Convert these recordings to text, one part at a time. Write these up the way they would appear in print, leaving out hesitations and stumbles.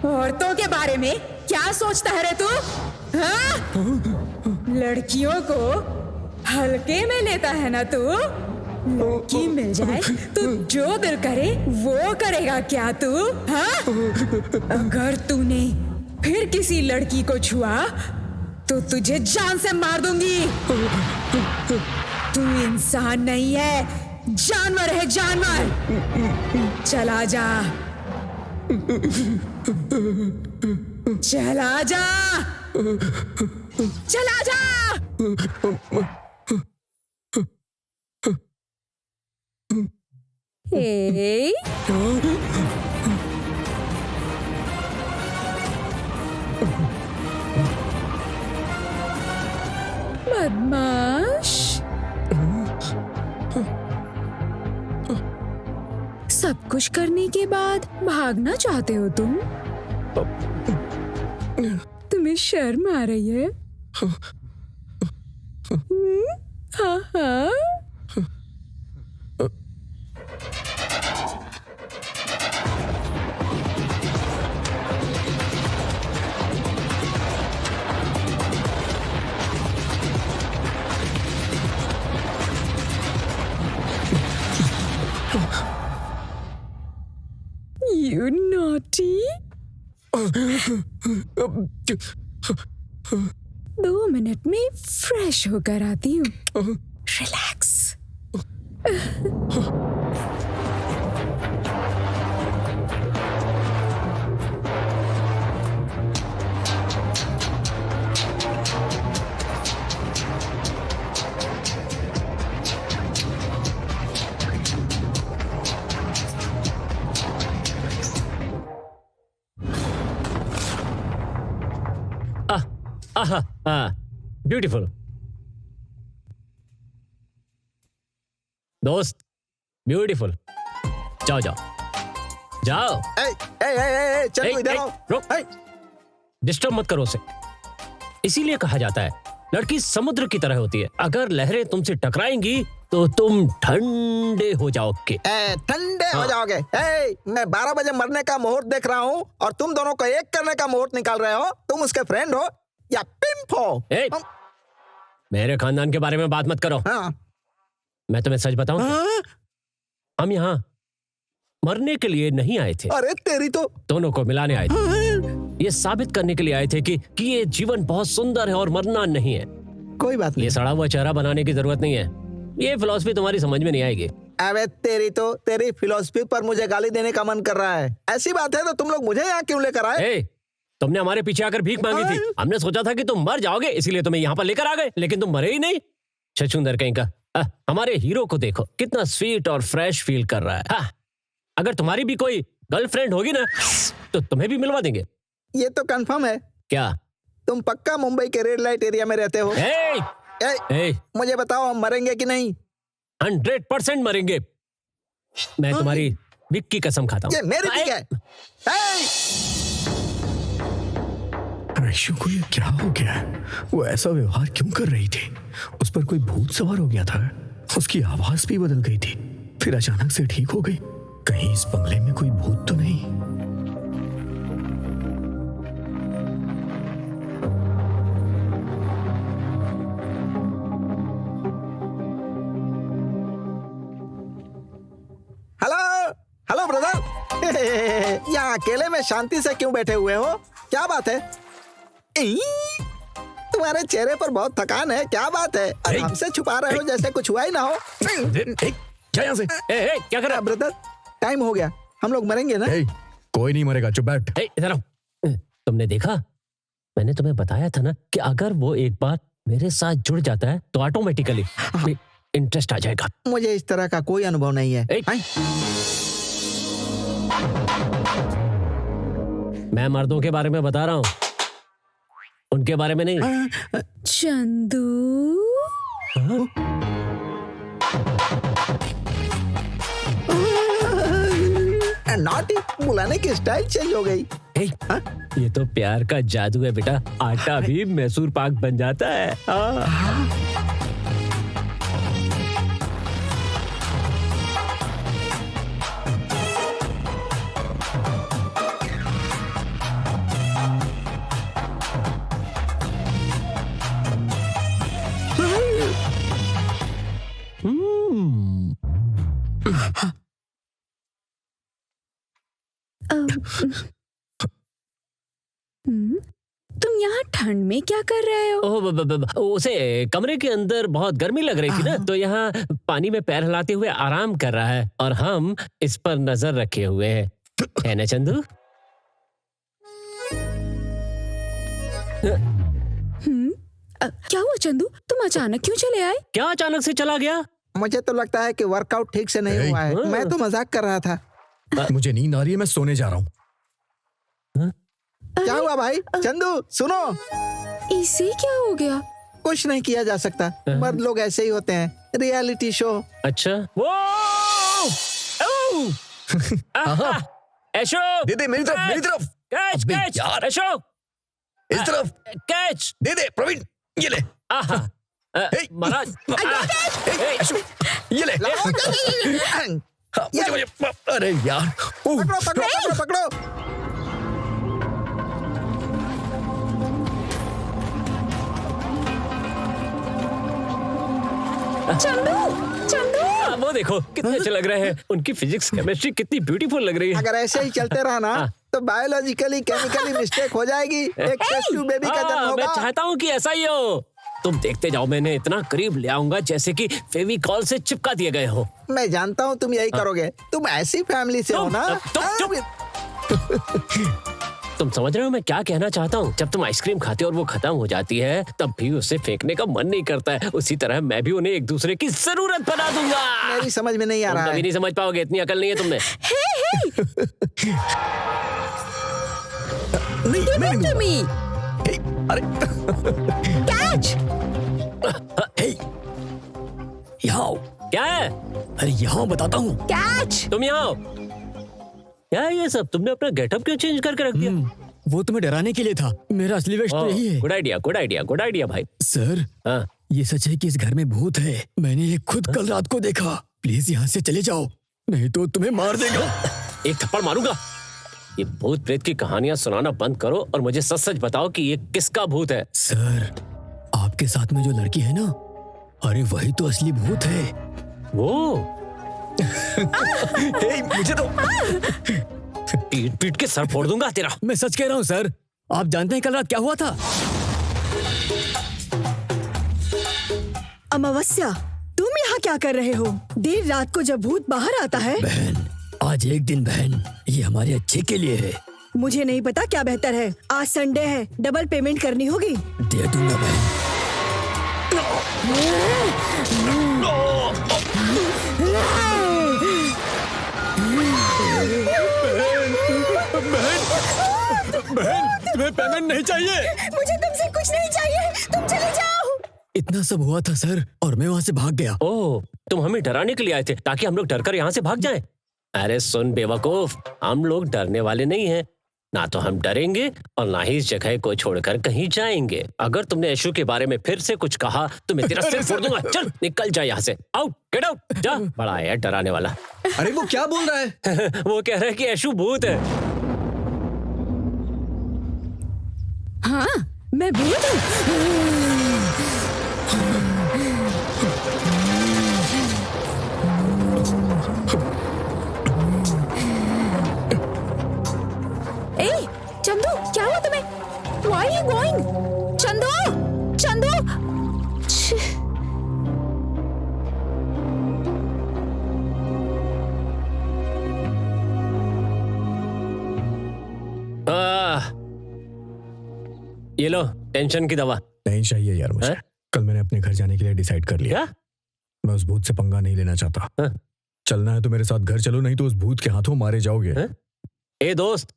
औरतों के बारे में क्या सोचता है रे तू? हाँ? लड़कियों को हल्के में लेता है ना तू? लड़की मिल जाए तो जो दिल करे वो करेगा क्या तू? हाँ? अगर तूने फिर किसी लड़की को छुआ तो तुझे जान से मार दूंगी। तू इंसान नहीं है, जानवर है, जानवर। चला जा, चला जा, चला जा। हे बदमाश, सब कुछ करने के बाद भागना चाहते हो तुम? तुम्हें शर्म आ रही है? हाँ हाँ। You naughty! 2 मिनट में फ्रेश होकर आती हूँ। रिलैक्स। ब्यूटीफुल दोस्त, ब्यूटीफुल। जाओ जाओ जाओ। चल तू इधर आओ। रुक, डिस्टर्ब मत करो उसे। इसीलिए कहा जाता है लड़की समुद्र की तरह होती है, अगर लहरें तुमसे टकराएंगी तो तुम ठंडे हो जाओगे। ठंडे हो जाओगे। मैं 12 बजे मरने का मुहूर्त देख रहा हूँ और तुम दोनों को एक करने का मुहूर्त निकाल रहे हो। तुम उसके फ्रेंड हो या पिंप हो? मेरे खानदान के बारे में बात मत करो। मैं तुम्हें सच बताऊं, हम यहाँ मरने के लिए नहीं आए थे। अरे तेरी तो। दोनों को मिलाने आए थे। ये साबित करने के लिए आए थे कि ये जीवन बहुत सुंदर है और मरना नहीं है। कोई बात नहीं। ये सड़ा हुआ चेहरा बनाने की जरूरत नहीं है। ये फिलॉसफी तुम्हारी समझ में नहीं आएगी। अबे तेरी फिलॉसफी पर मुझे गाली देने का मन कर रहा है। ऐसी बात है तो तुम लोग मुझे यहाँ क्यों लेकर आए? तुमने हमारे पीछे आकर भीख मांगी थी। हमने सोचा था कि तुम मर जाओगे, इसीलिए तुम्हें यहाँ पर लेकर आ गए, लेकिन तुम मरे ही नहीं। छछूंदर कहीं का। हमारे हीरो को देखो, कितना स्वीट और फ्रेश फील कर रहा है। अगर तुम्हारी भी कोई गर्लफ्रेंड होगी ना तो तुम्हें भी मिलवा देंगे। ये तो कंफर्म है। क्या तुम पक्का मुंबई के रेड लाइट एरिया में रहते हो? मुझे बताओ, हम मरेंगे कि नहीं? 100% मरेंगे। मैं तुम्हारी विक की कसम खाता हूँ। ये मेरी विक है। आयशु को ये क्या हो गया? वो ऐसा व्यवहार क्यों कर रही थी? उस पर कोई भूत सवार हो गया था? उसकी आवाज भी बदल गई थी, फिर अचानक से ठीक हो गई। कहीं इस बंगले में कोई भूत तो नहीं? Hello brother. यहाँ अकेले में शांति से क्यों बैठे हुए हो? क्या बात है? तुम्हारे चेहरे पर बहुत थकान है, क्या बात है? हमसे छुपा रहे हो जैसे कुछ हुआ ही ना हो। क्या कर रहा है ब्रदर? टाइम हो गया, हम लोग मरेंगे ना? कोई नहीं मरेगा, चुप बैठ। इधर आओ। तुमने देखा, मैंने तुम्हें बताया था ना कि अगर वो एक बार मेरे साथ जुड़ जाता है तो ऑटोमेटिकली इंटरेस्ट आ जाएगा। मुझे इस तरह का कोई अनुभव नहीं है। मैं मर्दों के बारे में बता रहा हूँ, उनके बारे में नहीं। चंदू, नॉटी, बुलाने की स्टाइल चेंज हो गई। ये तो प्यार का जादू है बेटा, आटा भी मैसूर पाक बन जाता है। तुम यहाँ ठंड में क्या कर रहे हो? उसे कमरे के अंदर बहुत गर्मी लग रही थी ना, तो यहाँ पानी में पैर हिलाते हुए आराम कर रहा है और हम इस पर नजर रखे हुए हैं, है ना चंदू? क्या हुआ चंदू, तुम अचानक क्यों चले आए? क्या अचानक से चला गया? मुझे तो लगता है कि वर्कआउट ठीक से नहीं हुआ है। मैं तो मजाक कर रहा था। मुझे नींद आ रही है, मैं सोने जा रहा हूँ। क्या हुआ भाई? चंदू सुनो, इसे क्या हो गया? कुछ नहीं किया जा सकता, मर्द लोग ऐसे ही होते हैं। Reality show. अच्छा वो ऐशो दे दे मेरी तरफ, मेरी तरफ। कैच अबे कैच यार। ऐशो इस तरफ कैच। दे दे प्रवीण, ये ले। महाराज अशोक, ये ले। हाँ, मुझे अरे यार। पकड़ो पकड़ो पकड़ो पकड़ो। चंदू चंदू, वो देखो कितने अच्छे लग रहे हैं। उनकी फिजिक्स केमिस्ट्री कितनी ब्यूटीफुल लग रही है। अगर ऐसे ही चलते रहा ना तो बायोलॉजिकली केमिकली मिस्टेक हो जाएगी। एक टेस्ट ट्यूब बेबी का जन्म मैं होगा। चाहता हूँ कि ऐसा ही हो। तुम देखते जाओ, मैंने इतना करीब ले आऊंगा जैसे कि फेविकॉल से चिपका दिए गए हो। मैं जानता हूँ तुम यही करोगे। तुम ऐसी फैमिली से हो ना। तुम समझ रहे हो मैं क्या कहना चाहता हूँ? जब तुम आइसक्रीम खाते हो और वो खत्म हो जाती है, तब भी उसे फेंकने का मन नहीं करता है। उसी तरह मैं भी उन्हें एक दूसरे की जरूरत बना दूंगा। मेरी समझ में नहीं आ रहा कभी है। नहीं समझ पाओगे, इतनी अकल नहीं है तुमने। नहीं, मैं नहीं दूंगा। तुम्ही हे, अरे कैच। हे, यहाँ आओ। क्या है? अरे यहाँ बताता हूँ। कैच। तुम यहाँ आओ। क्या है ये सब? तुमने अपना गेटअप क्यों चेंज करके रख दिया? वो तुम्हें डराने के लिए था। मेरा असली वेश तो यही है। Good idea, good idea, good idea भाई। सर, हाँ ये सच है कि इस घर में भूत है। मैंने ये खुद कल रात को देखा। प्लीज यहाँ से चले जाओ, नहीं तो तुम्हें मार देगा। एक थप्पड़ मारूंगा। ये भूत प्रेत की कहानियां सुनाना बंद करो और मुझे सच सच बताओ कि ये किसका भूत है। सर, आपके साथ में जो लड़की है ना, अरे वही तो असली भूत है। वो हे, मुझे तो पीट पीट के सर फोड़ दूंगा तेरा। मैं सच कह रहा हूँ सर। आप जानते हैं कल रात क्या हुआ था? अमावस्या, तुम यहाँ क्या कर रहे हो? देर रात को जब भूत बाहर आता है। बहन, आज एक दिन बहन, ये हमारे अच्छे के लिए है। मुझे नहीं पता क्या बेहतर है। आज संडे है, डबल पेमेंट करनी होगी। दे दूंगा बहन। बहन, तुम्हें पेमेंट नहीं चाहिए। मुझे तुमसे कुछ नहीं चाहिए, तुम चले जाओ। इतना सब हुआ था सर, और मैं वहाँ से भाग गया। ओह, तुम हमें डराने के लिए आए थे ताकि हम लोग डरकर यहाँ से भाग जाएं। अरे सुन बेवकूफ, हम लोग डरने वाले नहीं हैं। ना तो हम डरेंगे और ना ही इस जगह को छोड़कर कहीं जाएंगे। अगर तुमने ऐशू के बारे में फिर से कुछ कहा तो मैं तेरा सिर फोड़ दूंगा। चल निकल जा यहाँ से। आउट, गेट आउट, जा। बड़ा है डराने वाला। अरे वो क्या बोल रहा है? वो कह रहा है कि ऐशू भूत है। हाँ, मैं भूत हूँ। ए, चंदू, क्या हुआ तुम्हें? Why are you going? Chandu, Chandu. छी। ये लो टेंशन की दवा। नहीं चाहिए यार मुझे। हैं? कल मैंने अपने घर जाने के लिए डिसाइड कर लिया। क्या? मैं उस भूत से पंगा नहीं लेना चाहता। हाँ? चलना है तो मेरे साथ घर चलो, नहीं तो उस भूत के हाथों मारे जाओगे। हैं? ए दोस्त,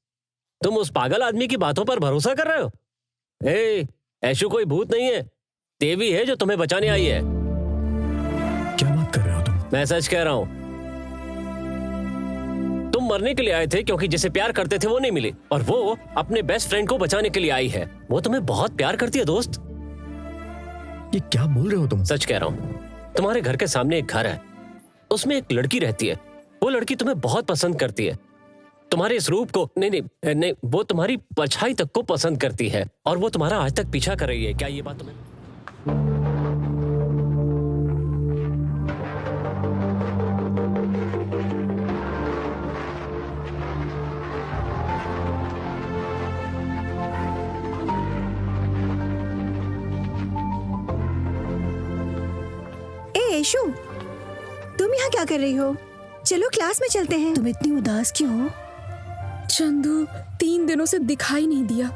तुम उस पागल आदमी की बातों पर भरोसा कर रहे हो? ए, ऐशू कोई भूत नहीं है, देवी है जो तुम्हें बचाने आई है। क्या बात कर रहे हो तुम? मैं सच कह रहा हूं। तुम मरने के लिए आए थे क्योंकि जिसे प्यार करते थे वो नहीं मिली, और वो अपने बेस्ट फ्रेंड को बचाने के लिए आई है। वो तुम्हें बहुत प्यार करती है दोस्त। ये क्या बोल रहे हो तुम? सच कह रहा हूं। तुम्हारे घर के सामने एक घर है, उसमें एक लड़की रहती है। वो लड़की तुम्हें बहुत पसंद करती है, तुम्हारे इस रूप को। नहीं, वो तुम्हारी परछाई तक को पसंद करती है, और वो तुम्हारा आज तक पीछा कर रही है। क्या ये बात तुम्हें? ऐशु, तुम यहाँ क्या कर रही हो? चलो क्लास में चलते हैं। तुम इतनी उदास क्यों हो? चंदू 3 दिनों से दिखाई नहीं दिया।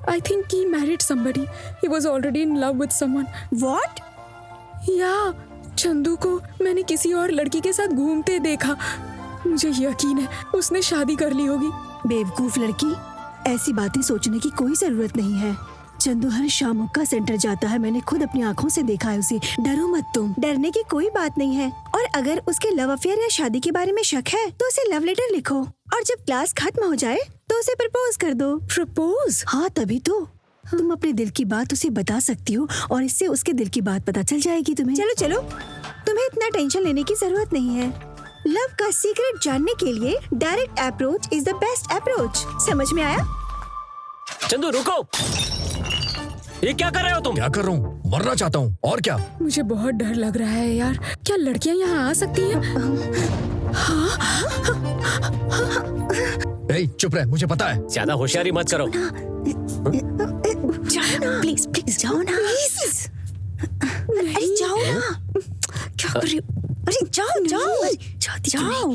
I think he married somebody. He was already in love with someone. What? या चंदू को मैंने किसी और लड़की के साथ घूमते देखा। मुझे यकीन है उसने शादी कर ली होगी। बेवकूफ लड़की, ऐसी बातें सोचने की कोई जरूरत नहीं है। चंदू हर शाम हुक्का सेंटर जाता है, मैंने खुद अपनी आंखों से देखा है उसे। डरो मत तुम, डरने की कोई बात नहीं है। और अगर उसके लव अफेयर या शादी के बारे में शक है तो उसे लव लेटर लिखो और जब क्लास खत्म हो जाए तो उसे प्रपोज कर दो। प्रपोज? हाँ तभी तो। तुम अपने दिल की बात उसे बता सकती हो और इससे उसके दिल की बात पता चल जाएगी तुम्हें। चलो चलो, तुम्हें इतना टेंशन लेने की जरूरत नहीं है। लव का सीक्रेट जानने के लिए direct approach is the best approach. समझ में आया? चंदू रुको, ये क्या कर रहे हो तुम? क्या कर रहा हूँ? मरना चाहता हूँ और क्या। मुझे बहुत डर लग रहा है यार। क्या लड़कियां यहाँ आ सकती हैं? ए, चुप रह, मुझे पता है। ज्यादा होशियारी मत करो। जाओ ना प्लीज, प्लीज जाओ ना प्लीज। अरे जाओ ना, क्या कर रही हो? अरे जाओ जाओ जाओ जाओ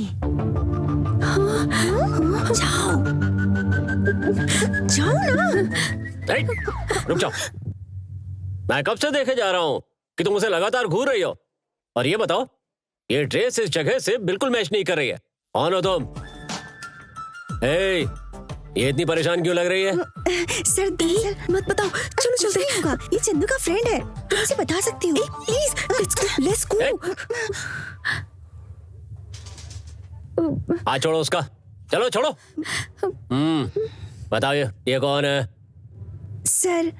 जाओ ना। ए, रुक जाओ। मैं कब से देखे जा रहा हूँ कि तुम उसे लगातार घूर रही हो। और ये बताओ, ये ड्रेस इस जगह से बिल्कुल मैच नहीं कर रही है। कौन हो तुम? ए, ये इतनी परेशान क्यों लग रही है? सर दरअसल मत बताओ, चलो चलते हैं। ये चंदू का फ्रेंड है, तुम उसे बता सकती हो। Please let's go. हाथ छोड़ो उसका, चलो छोड़ो। बताओ ये कौन है? सर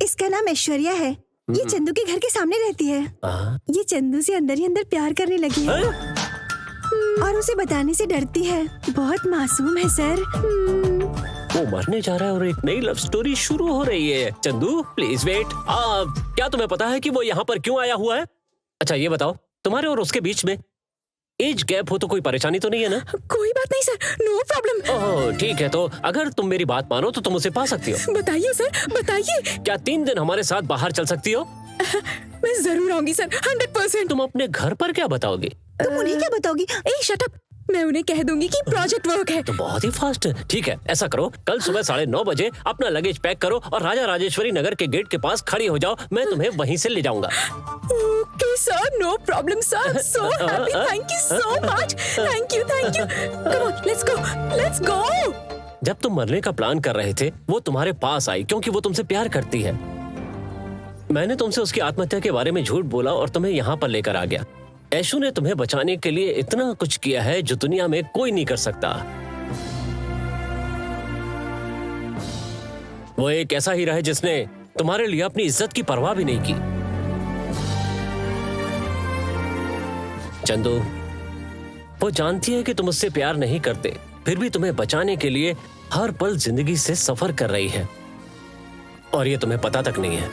इसका नाम ऐश्वर्या है। ये चंदू के घर के सामने रहती है। ये चंदू से अंदर ही अंदर प्यार करने लगी है और उसे बताने से डरती है। बहुत मासूम है सर। वो मरने जा रहा है और एक नई लव स्टोरी शुरू हो रही है। Chandu please wait. क्या तुम्हें पता है कि वो यहाँ पर क्यों आया हुआ है? अच्छा ये बताओ, तुम्हारे और उसके बीच में एज गैप हो तो कोई परेशानी तो नहीं है ना? कोई बात नहीं सर, नो प्रॉब्लम। ओह ठीक है, तो अगर तुम मेरी बात मानो तो तुम उसे पा सकती हो। बताइए सर, बताइए। क्या 3 दिन हमारे साथ बाहर चल सकती हो? मैं जरूर आऊंगी सर, 100%। तुम अपने घर पर क्या बताओगी? तुम उन्हें क्या बताओगी? ए शट अप। मैं उन्हें कह दूंगी कि प्रोजेक्ट वर्क है। तो बहुत ही फास्ट है। ठीक है, ऐसा करो, कल सुबह 9:30 बजे अपना लगेज पैक करो और राजा राजेश्वरी नगर के गेट के पास खड़ी हो जाओ। मैं तुम्हें वहीं से ले जाऊंगा। Okay sir, no problem sir. So happy, thank you so much. Thank you come on, let's go. जब तुम मरने का प्लान कर रहे थे वो तुम्हारे पास आई क्योंकि वो तुमसे प्यार करती है। मैंने तुमसे उसकी आत्महत्या के बारे में झूठ बोला और तुम्हें यहाँ पर लेकर आ गया। ऐशु ने तुम्हें बचाने के लिए इतना कुछ किया है जो दुनिया में कोई नहीं कर सकता। वो एक ऐसा हीरा है जिसने तुम्हारे लिए अपनी इज्जत की परवाह भी नहीं की। चंदू, वो जानती है कि तुम उससे प्यार नहीं करते, फिर भी तुम्हें बचाने के लिए हर पल जिंदगी से सफर कर रही है और ये तुम्हें पता तक नहीं है।